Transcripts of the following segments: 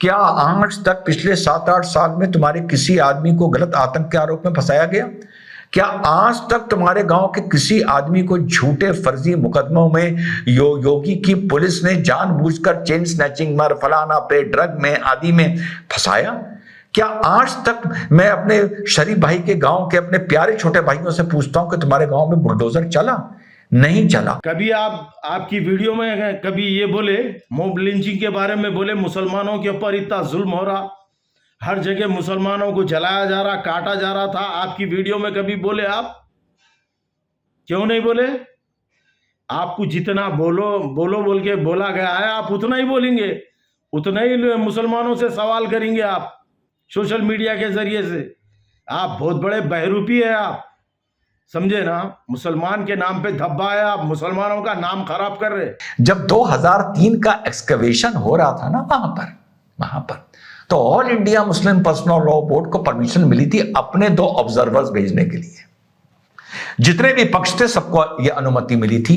क्या आज तक पिछले 7-8 साल में तुम्हारे किसी आदमी को गलत आतंक के आरोप में फंसाया गया? क्या आज तक तुम्हारे गांव के किसी आदमी को झूठे फर्जी मुकदमों में योगी की पुलिस ने जानबूझकर चेन स्नैचिंग मर फलाना पे ड्रग में आदि में फंसाया? क्या आज तक मैं अपने शरीफ भाई के गांव के अपने प्यारे छोटे भाइयों से पूछता हूं कि तुम्हारे गांव में बुलडोजर चला? नहीं चला। कभी आपकी वीडियो में कभी ये बोले, मॉब लिंचिंग के बारे में बोले, मुसलमानों के ऊपर इतना जुल्म हो रहा, हर जगह मुसलमानों को जलाया जा रहा, काटा जा रहा था, आपकी वीडियो में कभी बोले? आप क्यों नहीं बोले? आपको जितना बोलो बोल के बोला गया है, आप उतना ही बोलेंगे, उतना ही मुसलमानों से सवाल करेंगे आप सोशल मीडिया के जरिए से। आप बहुत बड़े बहरूपी है, आप समझे ना? मुसलमान के नाम पे धब्बा है, आप मुसलमानों का नाम खराब कर रहे। जब 2003 का एक्सकवेशन हो रहा था ना वहां पर तो all India Muslim personal law board को परमिशन मिली थी अपने 2 ऑब्जर्वर्स भेजने के लिए। जितने भी पक्ष थे सबको यह अनुमति मिली थी।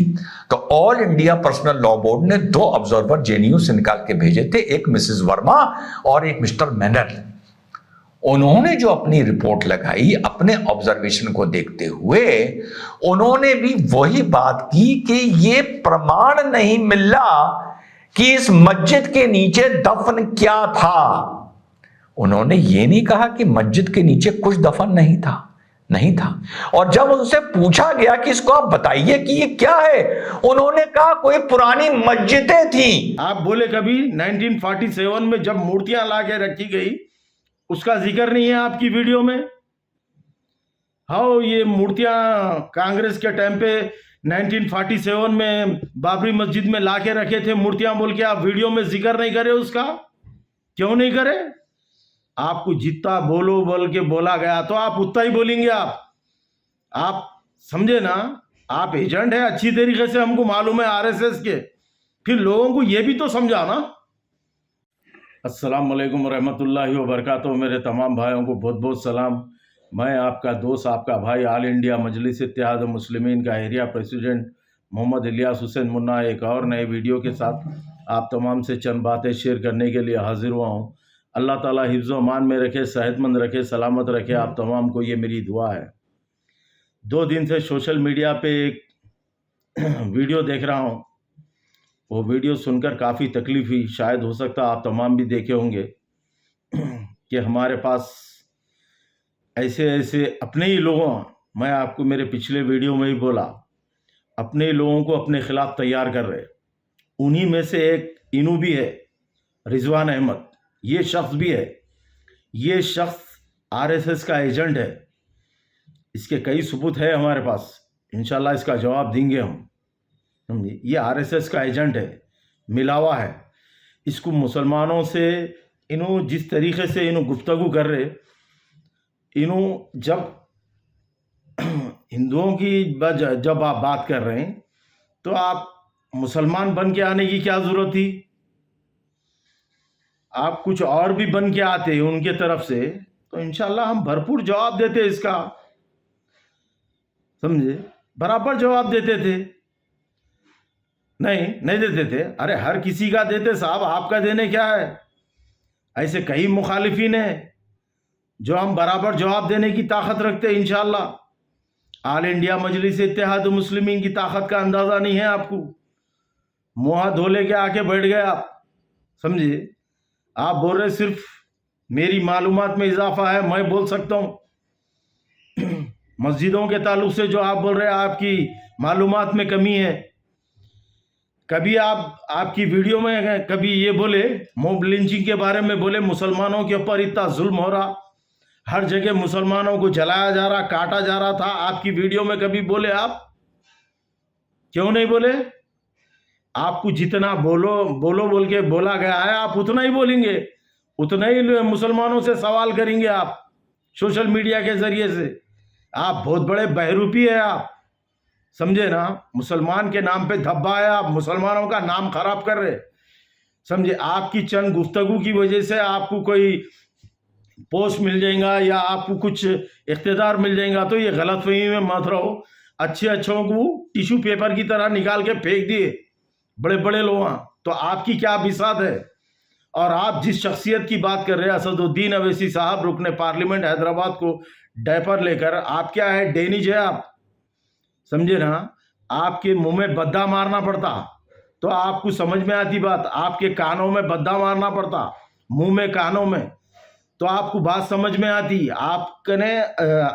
तो all India personal law board ने 2 ऑब्जर्वर जेएनयू से निकाल के भेजे थे, एक मिसेस वर्मा और एक मिस्टर मेनन। उन्होंने जो अपनी रिपोर्ट लगाई अपने ऑब्जर्वेशन को देखते हुए, उन्होंने भी वही बात की कि यह प्रमाण नहीं मिला कि इस मस्जिद के नीचे दफन क्या था। उन्होंने ये नहीं कहा कि मस्जिद के नीचे कुछ दफन नहीं था। और जब उनसे पूछा गया कि इसको आप बताइए कि ये क्या है, उन्होंने कहा कोई पुरानी मस्जिदें थी। आप बोले कभी 1947 में जब मूर्तियां लाके रखी गई उसका जिक्र नहीं है आपकी वीडियो में? हाँ, ये मूर्तियां कांग्रेस के टाइम पे 1947 में बाबरी मस्जिद में लाके रखे थे मूर्तियां बोल के, आप वीडियो में जिक्र नहीं करे उसका? क्यों नहीं करे? आपको जितना बोल के बोला गया तो आप उतना ही बोलेंगे। आप समझे ना? आप एजेंट है, अच्छी तरीके से हमको मालूम है आरएसएस के, फिर लोगों को ये भी तो समझाना। अस्सलाम वालेकुम रहमतुल्लाहि व बरकातहू। मेरे तमाम भाइयों को बहुत बहुत सलाम। मैं आपका दोस्त, आपका भाई, ऑल इंडिया मजलिस इत्तेहाद मुस्लिमीन का एरिया प्रेसिडेंट मोहम्मद इलियास हुसैन मुन्ना एक और नए वीडियो के साथ आप तमाम से चंद बातें शेयर करने के लिए हाजिर हुआ हूँ। अल्लाह ताला हिफ्ज़ व अमान में रखे, सेहतमंद रखे, सलामत रखे आप तमाम को, ये मेरी दुआ है। 2 दिन से सोशल मीडिया पे एक वीडियो देख रहा हूँ। वो वीडियो सुनकर काफ़ी तकलीफ हुई, शायद हो सकता आप तमाम भी देखे होंगे कि हमारे पास ऐसे अपने ही लोगों, मैं आपको मेरे पिछले वीडियो में ही बोला, अपने ही लोगों को अपने खिलाफ तैयार कर रहे। उन्हीं में से एक इनू भी है, रिजवान अहमद, ये शख्स भी है। ये शख्स आरएसएस का एजेंट है। इसके कई सबूत है हमारे पास, इंशाल्लाह इसका जवाब देंगे हम। समझिए, ये आरएसएस का एजेंट है, मिलावा है। इसको मुसलमानों से इन्हों जिस तरीके से इन्हों गुफ्तगू कर रहे, इन्हों जब हिंदुओं की जब आप बात कर रहे हैं तो आप मुसलमान बन के आने की क्या जरूरत थी? आप कुछ और भी बन के आते उनके तरफ से तो इंशाल्लाह हम भरपूर जवाब देते इसका। समझे? बराबर जवाब देते थे। नहीं देते थे। अरे हर किसी का देते साहब, आपका देने क्या है? ऐसे कई मुखालिफिन हैं जो हम बराबर जवाब देने की ताकत रखते हैं इंशाल्लाह। ऑल इंडिया मजलिस इत्तेहाद मुस्लिमीन की ताकत का अंदाजा नहीं है आपको। मुँह धो लेके आके बैठ गए आप। समझिए, आप बोल रहे सिर्फ मेरी मालूमात में इजाफा है, मैं बोल सकता हूँ। मस्जिदों के ताल्लुक से जो आप बोल रहे हैं आपकी मालूमात में कमी है। कभी आपकी वीडियो में कभी ये बोले, मॉब लिंचिंग के बारे में बोले, मुसलमानों के ऊपर इतना जुल्म हो रहा, हर जगह मुसलमानों को जलाया जा रहा, काटा जा रहा था, आपकी वीडियो में कभी बोले? आप क्यों नहीं बोले? आपको जितना बोल के बोला गया है, आप उतना ही बोलेंगे, उतना ही मुसलमानों से सवाल करेंगे आप सोशल मीडिया के जरिए से। आप बहुत बड़े बहरूपी है, आप समझे ना? मुसलमान के नाम पे धब्बा है, आप मुसलमानों का नाम खराब कर रहे। समझे? आपकी चंद गुफ्तगू की वजह से आपको कोई पोस्ट मिल जाएगा या आपको कुछ इख्तिदार मिल जाएगा, तो ये गलतफहमी में मत रहो। अच्छों को टिश्यू पेपर की तरह निकाल के फेंक दिए बड़े बड़े लोग। तो आपकी क्या बिसात है? और आप जिस शख्सियत की बात कर रहे हैं असदुद्दीन अवैसी साहब, रुकने पार्लियामेंट हैदराबाद को डायपर लेकर, आप क्या है, डेनिज है आप, समझे ना? आपके मुंह में बद्दा मारना पड़ता तो आपको समझ में आती बात, आपके कानों में बद्दा मारना पड़ता, मुंह में कानों में, तो आपको बात समझ में आती। आपने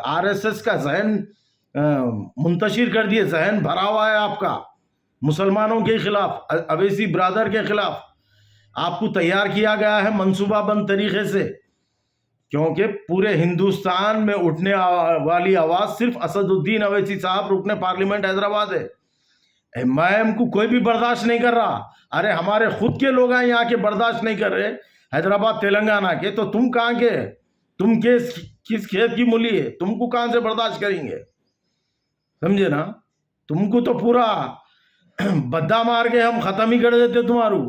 आरएसएस का जहन मुंतशिर कर दिए, जहन भरा हुआ है आपका मुसलमानों के खिलाफ, अवैसी ब्रादर के खिलाफ आपको तैयार किया गया है मंसूबाबंद तरीके से, क्योंकि पूरे हिंदुस्तान में उठने वाली आवाज सिर्फ असदुद्दीन अवैसी साहब, रुकने पार्लियामेंट हैदराबाद है। एमआईएम को कोई भी बर्दाश्त नहीं कर रहा। अरे हमारे खुद के लोग हैं यहाँ के बर्दाश्त नहीं कर रहे, हैदराबाद तेलंगाना के, तो तुम कहाँ के, तुम किस खेत की मूली है, तुमको कहाँ से बर्दाश्त करेंगे, समझे ना? तुमको तो पूरा बद्दा मार के हम खत्म ही कर देते तुम्हारू,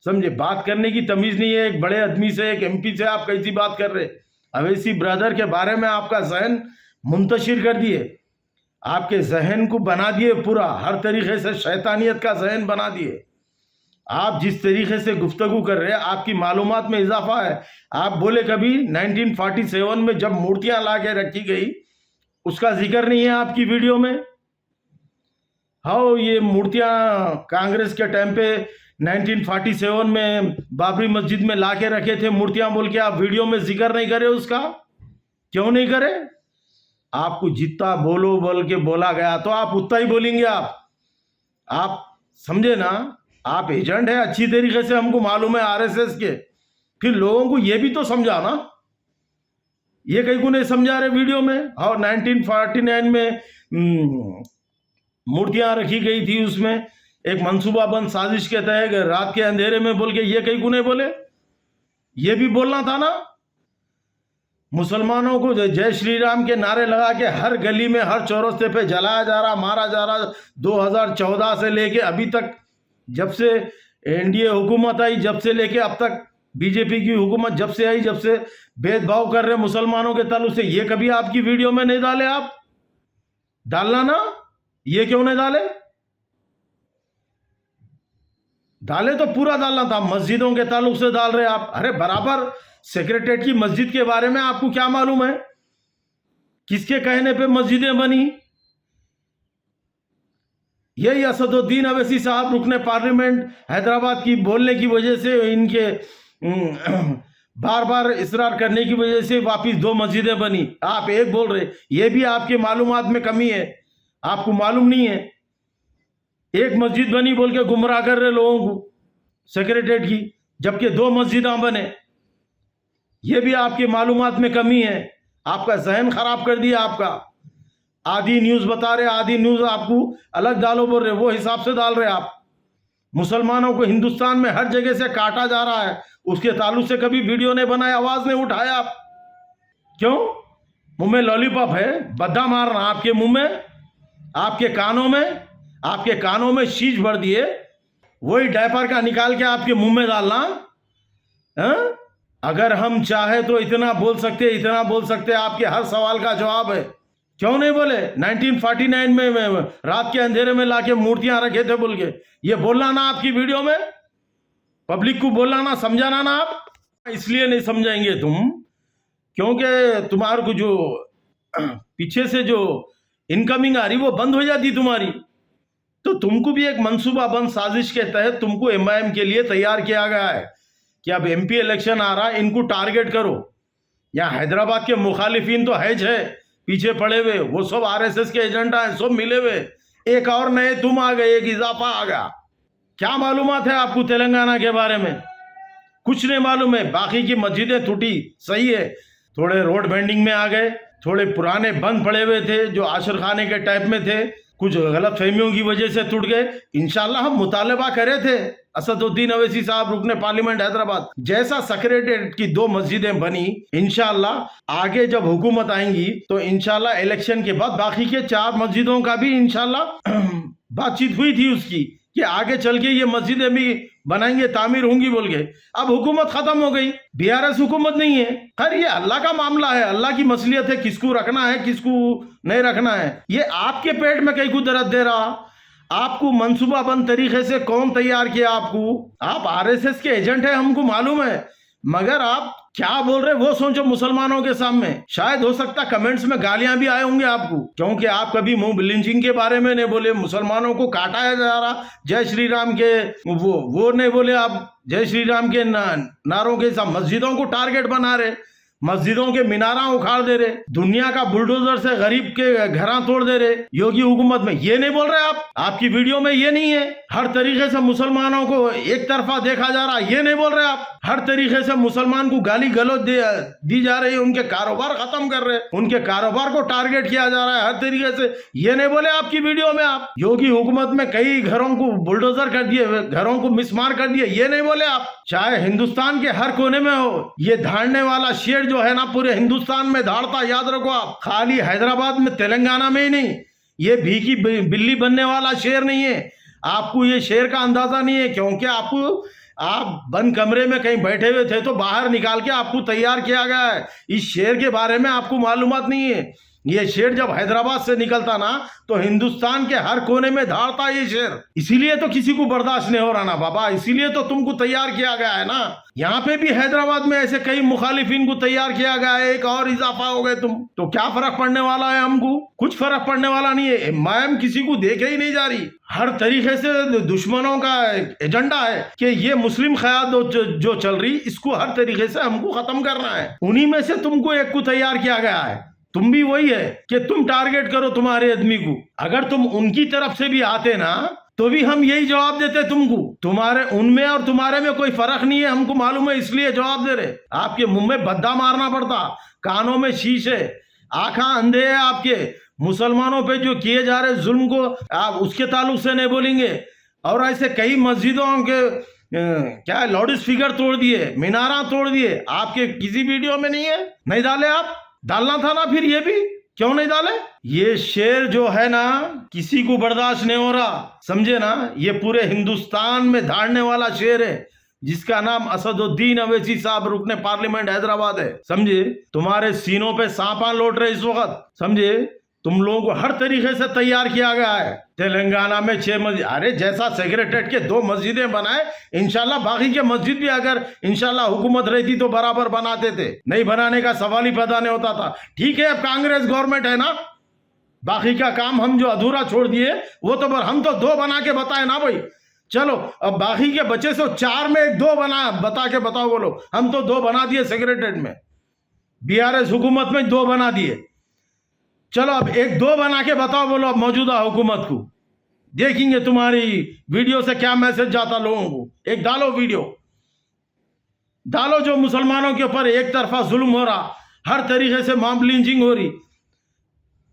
समझे? बात करने की तमीज नहीं है। एक बड़े आदमी से, एक एमपी से आप कैसी बात कर रहे? अवैसी ब्रदर के बारे में आपका जहन मुंतशिर कर दिए, आपके जहन को बना दिए पूरा हर तरीके से शैतानियत का जहन बना दिए। आप जिस तरीके से गुफ्तगू कर रहे हैं, आपकी मालूमात में इजाफा है। आप बोले कभी 1947 में जब मूर्तियां ला के रखी गई उसका जिक्र नहीं है आपकी वीडियो में। हाँ, ये मूर्तियां कांग्रेस के टाइम पे 1947 में बाबरी मस्जिद में ला के रखे थे मूर्तियां बोल के, आप वीडियो में जिक्र नहीं करे उसका, क्यों नहीं करे? आपको जितना बोल के बोला गया तो आप उतना ही बोलेंगे। आप समझे ना? आप एजेंट है अच्छी तरीके से, हमको मालूम है आरएसएस के, फिर लोगों को ये भी तो समझा ना, ये कहीं को नहीं समझा रहे वीडियो में। और 1949 में मूर्तियां रखी गई थी, उसमें एक मंसूबाबंद साजिश के तहत रात के अंधेरे में बोल के, ये कहीं को नहीं बोले? ये भी बोलना था ना। मुसलमानों को जय श्री राम के नारे लगा के हर गली में, हर चौरस्ते पे जलाया जा रहा, मारा जा रहा, 2014 से लेके अभी तक, जब से एनडीए हुकूमत आई, जब से लेके अब तक बीजेपी की हुकूमत जब से आई, जब से भेदभाव कर रहे मुसलमानों के ताल्लुक से, ये कभी आपकी वीडियो में नहीं डाले? आप डालना ना, ये क्यों नहीं डाले? डाले तो पूरा डालना था। मस्जिदों के ताल्लुक से डाल रहे आप। अरे बराबर सेक्रेटरीट की मस्जिद के बारे में आपको क्या मालूम है? किसके कहने पे मस्जिदें बनी? यही असदुद्दीन अवैसी साहब, रुकने पार्लियामेंट हैदराबाद की बोलने की वजह से, इनके बार बार इसरार करने की वजह से वापिस 2 मस्जिदें बनी। आप एक बोल रहे, ये भी आपके मालूमात में कमी है, आपको मालूम नहीं है। एक मस्जिद बनी बोल के गुमराह कर रहे लोगों को सेक्रेटरीट की, जबकि 2 मस्जिदें बने। ये भी आपके मालूमात में कमी है। आपका जहन खराब कर दिया आपका। आधी न्यूज बता रहे, आधी न्यूज आपको अलग डालो बोल रहे, वो हिसाब से डाल रहे आप। मुसलमानों को हिंदुस्तान में हर जगह से काटा जा रहा है, उसके ताल्लुक से कभी वीडियो नहीं बनाया, आवाज नहीं उठाया आप। क्यों? मुंह में लॉलीपॉप है, बद्दा मारना आपके मुंह में, आपके कानों में, आपके कानों में शीश भर दिए, वही डायपर का निकाल के आपके मुंह में डालना। अगर हम चाहे तो इतना बोल सकते, आपके हर सवाल का जवाब है। क्यों नहीं बोले? 1949 में रात के अंधेरे में लाके मूर्तियां रखे थे बोल के, ये बोलना ना आपकी वीडियो में, पब्लिक को बोलना ना, समझाना ना आप। इसलिए नहीं समझाएंगे तुम, क्योंकि तुम्हारे को जो पीछे से जो इनकमिंग आ रही वो बंद हो जाती तुम्हारी। तो तुमको भी एक मंसूबाबंद साजिश के तहत तुमको एमआईएम के लिए तैयार किया गया है कि अब एमपी इलेक्शन आ रहा है, इनको टारगेट करो। यहाँ हैदराबाद के मुखालिफिन तो है पीछे पड़े हुए, वो सब आरएसएस के एजेंडा है, सब मिले हुए। एक और नए तुम आ गए, एक इजाफा आ गया। क्या मालूमात है आपको तेलंगाना के बारे में? कुछ नहीं मालूम है। बाकी की मस्जिदें टूटी, सही है, थोड़े रोड बेंडिंग में आ गए, थोड़े पुराने बंद पड़े हुए थे जो आशिर खाने के टाइप में थे, कुछ गलत फहमियों की वजह से टूट गए। इंशाल्लाह हम मुतालबा करे थे, असदुद्दीन अवैसी साहब, रुकने पार्लियामेंट हैदराबाद, जैसा सेक्रेटरीट की 2 मस्जिदें बनी, इंशाल्लाह आगे जब हुकूमत आएंगी तो इंशाल्लाह इलेक्शन के बाद बाकी के 4 मस्जिदों का भी इंशाल्लाह बातचीत हुई थी उसकी, कि आगे चल के ये मस्जिदें भी बनाएंगे, तामीर होंगी बोल के। अब हुकूमत खत्म हो गई, बीआरएस हुकूमत नहीं है। खैर ये अल्लाह का मामला है, अल्लाह की मसलियत है, किसको रखना है किसको नहीं रखना है। ये आपके पेट में कहीं को दर्द दे रहा, आपको मंसूबाबंद तरीके से कौन तैयार किया आपको? आप आरएसएस के एजेंट है, हमको मालूम है, मगर आप क्या बोल रहे वो सोचो मुसलमानों के सामने। शायद हो सकता कमेंट्स में गालियां भी आए होंगे आपको, क्योंकि आप कभी मुंह लिंचिंग के बारे में नहीं बोले, मुसलमानों को काटा जा रहा, जय श्री राम के वो नहीं बोले आप, जय श्री राम के नारों के साथ मस्जिदों को टारगेट बना रहे, मस्जिदों के मीनारा उखाड़ दे रहे, दुनिया का बुलडोजर से गरीब के घरा तोड़ दे रहे योगी हुकूमत में। ये नहीं बोल रहे आप, आपकी वीडियो में ये नहीं है। हर तरीके से मुसलमानों को एक तरफा देखा जा रहा, ये नहीं बोल रहे आप। हर तरीके से मुसलमान को गाली गलौज दी जा रही है, उनके कारोबार खत्म कर रहे, उनके कारोबार को टारगेट किया जा रहा है हर तरीके से, ये नहीं बोले आपकी वीडियो में आप। योगी हुकूमत में कई घरों को बुलडोजर कर दिए, घरों को मिसमार कर दिए, ये नहीं बोले आप। चाहे हिंदुस्तान के हर कोने में हो, ये धाड़ने वाला शेर जो है ना पूरे हिंदुस्तान में धाड़ता, याद रखो आप। खाली हैदराबाद में तेलंगाना में ही नहीं, ये भीखी बिल्ली बनने वाला शेर नहीं है। आपको ये शेर का अंदाजा नहीं है, क्योंकि आप बंद कमरे में कहीं बैठे हुए थे तो बाहर निकाल के आपको तैयार किया गया है। इस शेर के बारे में आपको मालूमात नहीं है। ये शेर जब हैदराबाद से निकलता ना तो हिंदुस्तान के हर कोने में धाड़ता ये शेर। इसीलिए तो किसी को बर्दाश्त नहीं हो रहा ना बाबा, इसीलिए तो तुमको तैयार किया गया है ना। यहाँ पे भी हैदराबाद में ऐसे कई मुखालिफिन को तैयार किया गया है, एक और इजाफा हो गए तुम, तो क्या फर्क पड़ने वाला है? हमको कुछ फर्क पड़ने वाला नहीं है। मैम किसी को देखे ही नहीं जा रही। हर तरीके से दुश्मनों का एजेंडा है कि ये मुस्लिम क़यादत जो चल रही, इसको हर तरीके से हमको खत्म करना है। उन्हीं में से तुमको एक को तैयार किया गया है। तुम भी वही है कि तुम टारगेट करो तुम्हारे आदमी को। अगर तुम उनकी तरफ से भी आते ना तो भी हम यही जवाब देते तुमको। तुम्हारे उनमें और तुम्हारे में कोई फर्क नहीं है, हमको मालूम है, इसलिए जवाब दे रहे। आपके मुंह में भद्दा मारना पड़ता, कानों में शीश है, आंखें अंधे है आपके। मुसलमानों पे जो किए जा रहे जुल्म को आप उसके ताल्लुक से नहीं बोलेंगे। और ऐसे कई मस्जिदों के क्या लाउड स्पीकर तोड़ दिए, मीनारा तोड़ दिए, आपके किसी वीडियो में नहीं है। नहीं डाले आप, डालना था ना, फिर ये भी क्यों नहीं डाले? ये शेर जो है ना किसी को बर्दाश्त नहीं हो रहा, समझे ना। ये पूरे हिंदुस्तान में धाड़ने वाला शेर है, जिसका नाम असदुद्दीन अवैसी साहब, रुकने पार्लियामेंट हैदराबाद है, समझे। तुम्हारे सीनों पे सांपा लौट रहे इस वक्त, समझे। तुम लोगों को हर तरीके से तैयार किया गया है। तेलंगाना में 6 मस्जिद, अरे जैसा सेक्रेटरीट के 2 मस्जिदें बनाए, इंशाल्लाह बाकी के मस्जिद भी अगर इंशाल्लाह हुकूमत रहती तो बराबर बनाते थे, नहीं बनाने का सवाल ही पैदा नहीं होता था। ठीक है, अब कांग्रेस गवर्नमेंट है ना, बाकी का काम हम जो अधूरा छोड़ दिए वो तो हम तो 2 बना के बताए ना भाई। चलो अब बाकी के बचे से 4 में 1 2 बना बता के बताओ, बोलो। हम तो 2 बना दिए सेक्रेटरीट में, बीआरएस हुकूमत में 2 बना दिए। चलो अब 1 2 बना के बताओ, बोलो अब मौजूदा हुकूमत को। देखेंगे तुम्हारी वीडियो से क्या मैसेज जाता लोगों को। एक डालो वीडियो, डालो जो मुसलमानों के ऊपर एक तरफा जुल्म हो रहा, हर तरीके से मॉब लिंचिंग हो रही,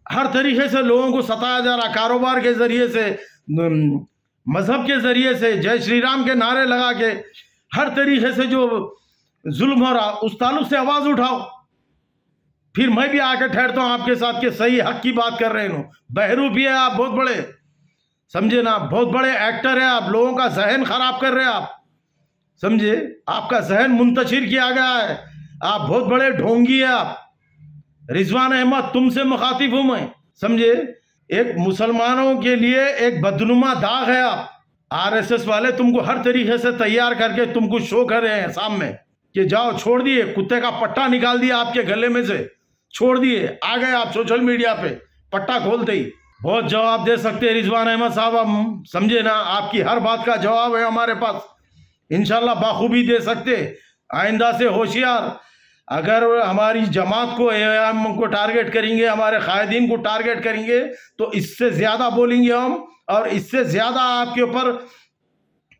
हर तरीके से लोगों को सताया जा रहा, कारोबार के जरिए से, मजहब के जरिए से, जय श्री राम के नारे लगा के हर तरीके से जो जुल्म हो रहा, उस ताल्लुक से आवाज उठाओ। फिर मैं भी आकर ठहरता हूं आपके साथ के सही हक की बात कर रहे हैं। बहरूप भी है आप, बहुत बड़े, समझे ना, बहुत बड़े एक्टर है आप, लोगों का जहन खराब कर रहे हैं आप, समझे। आपका जहन मुंतशिर किया गया है, आप बहुत बड़े ढोंगी है आप। रिजवान अहमद तुमसे मुखातिब हूं मैं, समझे। एक मुसलमानों के लिए एक बदनुमा दाग है आप। आरएसएस वाले तुमको हर तरीके से तैयार करके तुमको शो कर रहे हैं सामने कि जाओ, छोड़ दिए, कुत्ते का पट्टा निकाल दिया आपके गले में से, छोड़ दिए, आ गए आप सोशल मीडिया पे पट्टा खोलते ही। बहुत जवाब दे सकते हैं रिजवान अहमद साहब, हम समझे ना, आपकी हर बात का जवाब है हमारे पास, इंशाल्लाह बाखूबी दे सकते। आइंदा से होशियार, अगर हमारी जमात को, एआईएम को टारगेट करेंगे, हमारे कायदीन को टारगेट करेंगे, तो इससे ज्यादा बोलेंगे हम, और इससे ज्यादा आपके ऊपर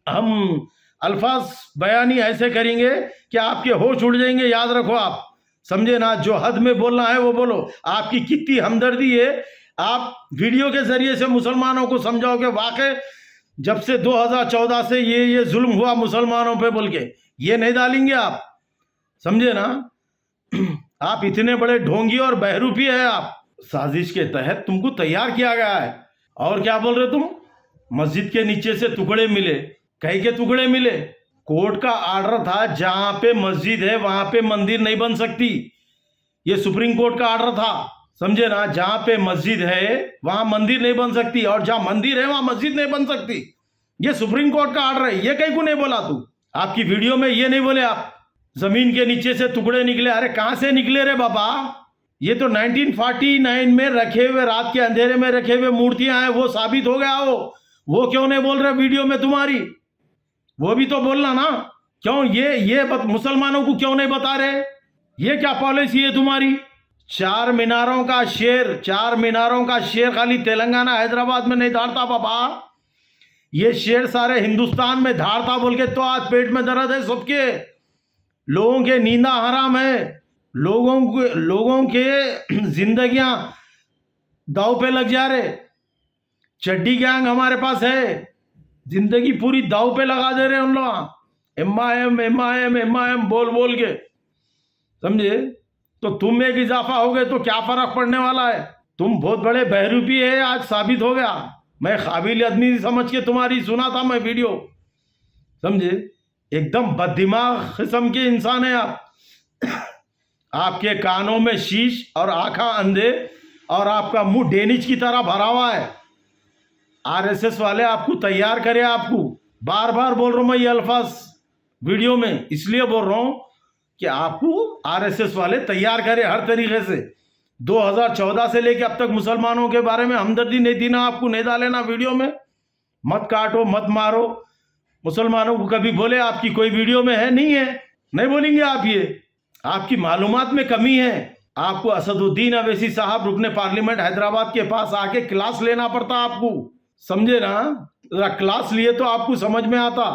हम अल्फाज बयानी ऐसे करेंगे कि आपके होश उड़ जाएंगे। याद रखो आप, समझे ना। जो हद में बोलना है वो बोलो। आपकी कितनी हमदर्दी है, आप वीडियो के जरिए से मुसलमानों को समझाओगे वाकई जब से 2014 से ये जुल्म हुआ मुसलमानों पे बोल के, ये नहीं डालेंगे आप, समझे ना। आप इतने बड़े ढोंगी और बहरूपी है आप। साजिश के तहत तुमको तैयार किया गया है। और क्या बोल रहे तुम? मस्जिद के नीचे से टुकड़े मिले, कहीं के टुकड़े मिले? कोर्ट का आर्डर था, जहां पे मस्जिद है वहां पे मंदिर नहीं बन सकती, ये सुप्रीम कोर्ट का आर्डर था, समझे ना, जहां पे मस्जिद है वहां मंदिर नहीं बन सकती, और जहां मंदिर है वहां मस्जिद नहीं बन सकती। ये सुप्रीम कोर्ट का ऑर्डर है। ये कहीं को नहीं बोला तू, आपकी वीडियो में ये नहीं बोले आप जमीन के नीचे से टुकड़े निकले। अरे कहां से निकले रे बाबा? ये तो 1949 में रखे हुए, रात के अंधेरे में रखे हुए मूर्तियां हैं, वो साबित हो गया। वो क्यों नहीं बोल रहे वीडियो में तुम्हारी? वो भी तो बोलना ना। क्यों ये मुसलमानों को क्यों नहीं बता रहे? ये क्या पॉलिसी है तुम्हारी? चार मीनारों का शेर खाली तेलंगाना हैदराबाद में नहीं धारता बाबा, ये शेर सारे हिंदुस्तान में धारता बोल के तो आज पेट में दर्द है सबके। लोगों के नींदा हराम है, लोगों के जिंदगियां दाव पे लग जा रहे। चड्डी गैंग हमारे पास है, जिंदगी पूरी दाव पे लगा दे रहे उन लोग, एमआईएम बोल के, समझे? तो तुम एक इजाफा हो गए तो क्या फर्क पड़ने वाला है? तुम बहुत बड़े बहरूपी है, आज साबित हो गया। मैं काबिल आदमी समझ के तुम्हारी सुना था मैं वीडियो, समझे? एकदम बददिमाग किस्म के इंसान है आप। आपके कानों में शीश और आंखें अंधे और आपका मुंह डेनिज की तरह भरा हुआ है। आरएसएस वाले आपको तैयार करे, आपको बार बार बोल रहा हूं मैं ये अल्फाज वीडियो में, इसलिए बोल रहा हूं कि आपको आरएसएस वाले तैयार करे हर तरीके से। 2014 से लेके अब तक मुसलमानों के बारे में हमदर्दी नहीं थी ना आपको, नहीं डाले ना वीडियो में। मत काटो, मत मारो मुसलमानों को। कभी बोले आपकी कोई वीडियो में है? नहीं है, नहीं बोलेंगे आप। ये आपकी मालूमात में कमी है। आपको असदुद्दीन अवैसी साहब रुकने पार्लियामेंट हैदराबाद के पास आके क्लास लेना पड़ता आपको, समझे ना? जरा क्लास लिए तो आपको समझ में आता।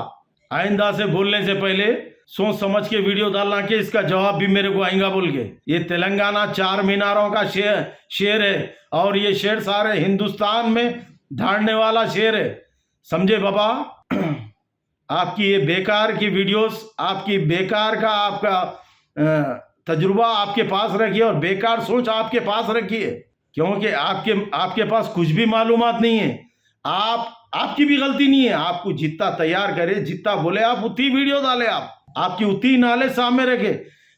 आइंदा से बोलने से पहले सोच समझ के वीडियो डालना कि इसका जवाब भी मेरे को आएगा बोल के। ये तेलंगाना चार मीनारों का शेर है, और ये शेर सारे हिंदुस्तान में धारने वाला शेर है, समझे बाबा? आपकी ये बेकार की वीडियोस, आपकी बेकार का आपका तजुर्बा आपके पास रखिए और बेकार सोच आपके पास रखिए, क्योंकि आपके पास कुछ भी मालूमात नहीं है। आपकी भी गलती नहीं है। आपको जितना तैयार करे, जितना बोले आप उतनी वीडियो डाले, आपकी उतनी नॉलेज सामने रखे।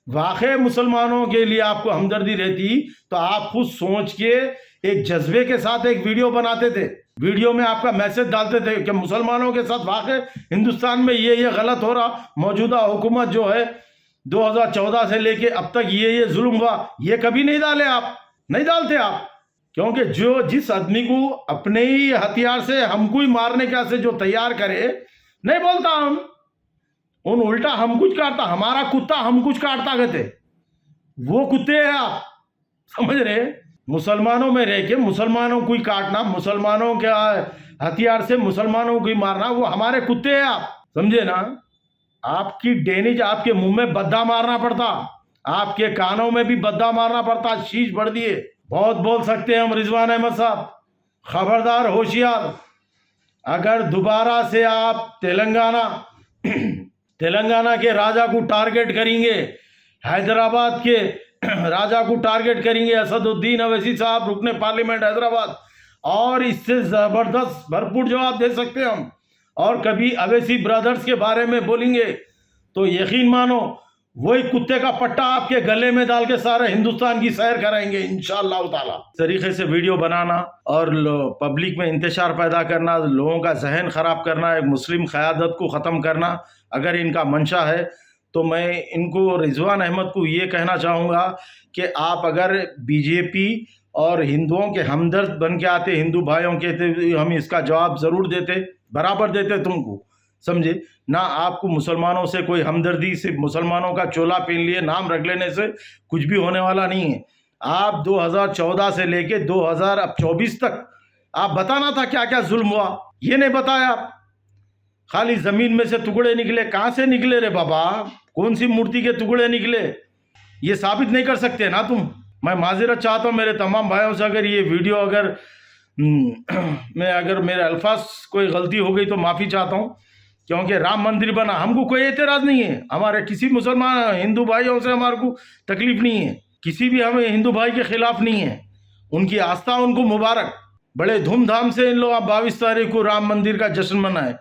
वाकई मुसलमानों के लिए आपको हमदर्दी रहती तो आप खुद सोच के एक जज्बे के साथ एक वीडियो बनाते थे, वीडियो में आपका मैसेज डालते थे कि मुसलमानों के साथ वाकई हिंदुस्तान में ये गलत हो रहा, मौजूदा हुकूमत जो है 2014 से लेके अब तक ये जुल्म हुआ। ये कभी नहीं डाले आप, नहीं डालते आप, क्योंकि जिस आदमी को अपने ही हथियार से हमको ही मारने का से जो तैयार करे, नहीं बोलता हम उन उल्टा हम कुछ काटता, हमारा कुत्ता हम कुछ काटता कहते, वो कुत्ते हैं आप, समझ रहे? मुसलमानों में रह के मुसलमानों को ही काटना, मुसलमानों के हथियार से मुसलमानों को ही मारना, वो हमारे कुत्ते हैं आप, समझे ना? आपकी डेनिज आपके मुंह में बद्दा मारना पड़ता, आपके कानों में भी बद्दा मारना पड़ता, शीश भर दिए। बहुत बोल सकते हैं हम रिजवान अहमद साहब, खबरदार, होशियार। अगर दोबारा से आप तेलंगाना के राजा को टारगेट करेंगे, हैदराबाद के राजा को टारगेट करेंगे, असदुद्दीन अवैसी साहब रुकने पार्लियामेंट हैदराबाद, और इससे जबरदस्त भरपूर जवाब दे सकते हैं हम। और कभी अवैसी ब्रदर्स के बारे में बोलेंगे तो यकीन मानो वही कुत्ते का पट्टा आपके गले में डाल के सारे हिंदुस्तान की सैर कराएंगे इंशाअल्लाह ताला। इस तरीके से वीडियो बनाना और पब्लिक में इंतशार पैदा करना, लोगों का जहन खराब करना, एक मुस्लिम क़यादत को ख़त्म करना अगर इनका मंशा है, तो मैं इनको, रिजवान अहमद को ये कहना चाहूँगा कि आप अगर बीजेपी और हिंदुओं के हमदर्द बन के आते, हिंदू भाइयों के थे, हम इसका जवाब ज़रूर देते, बराबर देते तुमको, समझे ना? आपको मुसलमानों से कोई हमदर्दी, सिर्फ मुसलमानों का चोला पहन लिए नाम रख लेने से कुछ भी होने वाला नहीं है। आप 2014 से लेके 2024 तक आप बताना था क्या क्या जुल्म हुआ, ये नहीं बताया आप। खाली जमीन में से टुकड़े निकले, कहाँ से निकले रे बाबा? कौन सी मूर्ति के टुकड़े निकले? ये साबित नहीं कर सकते ना तुम। मैं माजरत चाहता हूँ मेरे तमाम भाइयों से, अगर ये वीडियो अगर मेरे अल्फाज कोई गलती हो गई तो माफ़ी चाहता हूँ, क्योंकि राम मंदिर बना, हमको कोई एतराज़ नहीं है, हमारे किसी मुसलमान हिंदू भाइयों से हमारे को तकलीफ नहीं है, किसी भी हमें हिंदू भाई के खिलाफ नहीं है। उनकी आस्था उनको मुबारक, बड़े धूमधाम से इन लोग 22 तारीख को राम मंदिर का जश्न मनाए,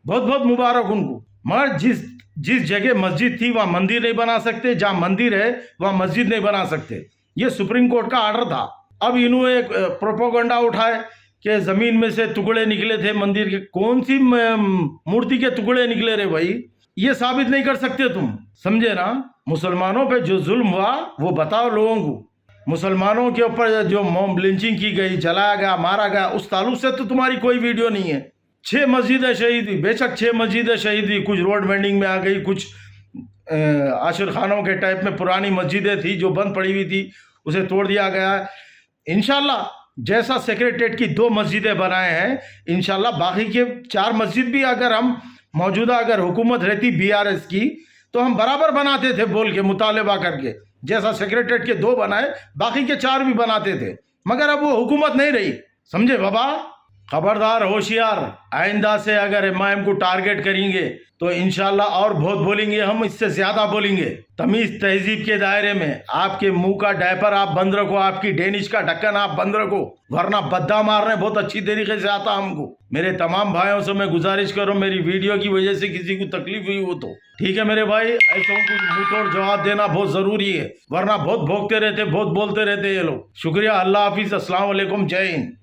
बहुत बहुत मुबारक उनको। मगर जिस जगह मस्जिद थी वहाँ मंदिर नहीं बना सकते, जहाँ मंदिर है वहाँ मस्जिद नहीं बना सकते, ये सुप्रीम कोर्ट का ऑर्डर था। अब इन्होंने एक प्रोपोगंडा उठाए कि जमीन में से टुकड़े निकले थे मंदिर के। कौन सी मूर्ति के टुकड़े निकले रे भाई? ये साबित नहीं कर सकते तुम, समझे ना? मुसलमानों पे जो जुल्म हुआ वो बताओ लोगों को। मुसलमानों के ऊपर जो मॉब लिंचिंग की गई, जलाया गया, मारा गया, उस ताल्लुक से तो तुम्हारी कोई वीडियो नहीं है। 6 मस्जिदें शहीद हुई, बेशक 6 मस्जिदें शहीद हुई, कुछ रोड वेंडिंग में आ गई, कुछ आशिर खानों के टाइप में पुरानी मस्जिदें थी जो बंद पड़ी हुई थी, उसे तोड़ दिया गया है। इंशाल्लाह जैसा सेक्रेटेरिएट की 2 मस्जिदें बनाए हैं, इंशाल्लाह बाकी के 4 मस्जिद भी अगर हम मौजूदा अगर हुकूमत रहती बीआरएस की तो हम बराबर बनाते थे, बोल के मुतालबा करके। जैसा सेक्रेटेरिएट के 2 बनाए, बाकी के 4 भी बनाते थे, मगर अब वो हुकूमत नहीं रही, समझे बाबा? खबरदार, होशियार, आइंदा से अगर इमाम को टारगेट करेंगे तो इंशाल्लाह और बहुत बोलेंगे, हम इससे ज्यादा बोलेंगे। तमीज तहजीब के दायरे में आपके मुंह का डायपर आप बंद रखो, आपकी डेनिश का ढक्कन आप बंद रखो, वरना बद्दा मारने बहुत अच्छी तरीके से आता हमको। मेरे तमाम भाइयों से मैं गुजारिश करूं, मेरी वीडियो की वजह से किसी को तकलीफ हुई हो तो ठीक है मेरे भाई, ऐसा को मुंह तोड़ जवाब देना बहुत जरूरी है, वरना बहुत भोगते रहते, बहुत बोलते रहते ये लोग। शुक्रिया, अल्लाह हाफिज, अस्सलाम वालेकुम, जय हिंद।